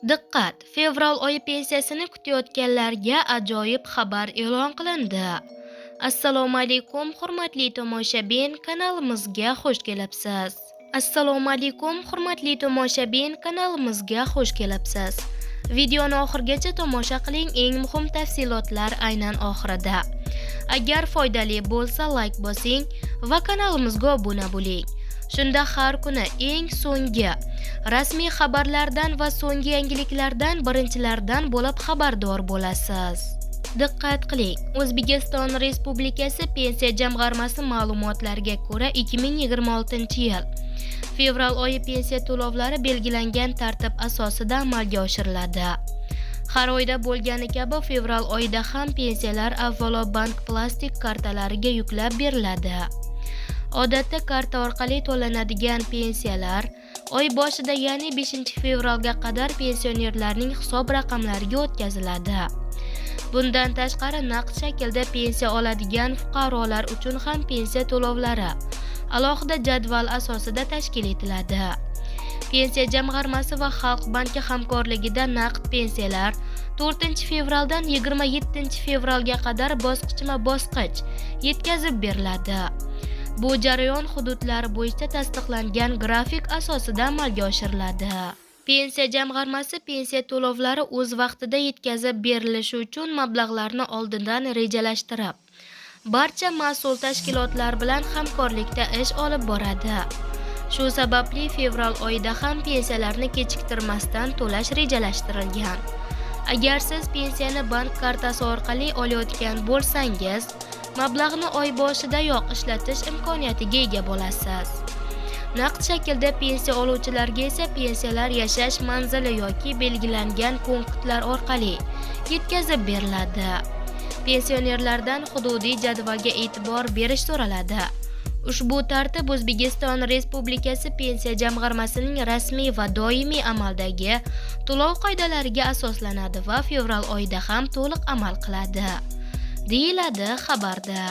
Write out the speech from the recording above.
Diqqat! Fevral oyi pensiyasini kutayotganlarga ajoyib xabar e'lon qilindi. Assalomu alaykum, hurmatli tomoshabin, kanalimizga xush kelibsiz. Assalomu alaykum, hurmatli tomoshabin, kanalimizga xush kelibsiz. Videoni oxirigacha tomosha qiling, eng muhim tafsilotlar aynan oxirida. Agar foydali bo'lsa, like bosing va kanalimizga obuna bo'ling. Shunda har kuni eng so'nggi rasmiy xabarlardan va so'nggi yangiliklardan birinchilardan bo'lib xabardor bo'lasiz. Diqqat qiling. O'zbekiston Respublikasi Pensiya jamg'armasi ma'lumotlariga ko'ra 2026-yil fevral oyi pensiya to'lovlari belgilangan tartib asosida amalga oshiriladi. Har oyda bo'lgani kabi fevral oyida ham pensiyalar avvalo bank plastik kartalariga yuklab beriladi. Odatda karta orqali to'lanadigan pensiyalar oy boshida, ya'ni 5-fevralga qadar pensionerlarning hisob raqamlariga o'tkaziladi. Bundan tashqari naqd shaklda pensiya oladigan fuqarolar uchun ham pensiya to'lovlari alohida jadval asosida tashkil etiladi. Pensiya jamg'armasi va Xalq banki hamkorligida naqd pensiyalar 4-fevraldan 27-fevralga qadar bosqichma-bosqich yetkazib beriladi. Bu jarayon hududlar bo'yicha tasdiqlangan grafik asosida amalga oshiriladi. Pensiya jamg'armasi pensiya to'lovlari o'z vaqtida yetkazib berilishi uchun mablag'larni oldindan rejalashtirib, barcha mas'ul tashkilotlar bilan hamkorlikda ish olib boradi. Shu sababli fevral oyida ham pensiyalarni kechiktirmasdan to'lash rejalashtirilgan. Agar siz pensiyani bank kartasi orqali olayotgan bo'lsangiz, mablag'ni oy boshidayoq ishlatish imkoniyatiga ega bo'lasiz. Naqd shaklda pensiya oluvchilarga esa pensiyalar yashash manzili yoki belgilangan punktlar orqali yetkazib beriladi. Pensionerlardan hududiy jadvalga e'tibor berish so'raladi. Ushbu tartib O'zbekiston Respublikasi Pensiya jamg'armasining rasmiy va doimiy amaldagi to'lov qoidalariga asoslanadi va fevral oyida ham to'liq amal qiladi, deyiladi xabarda.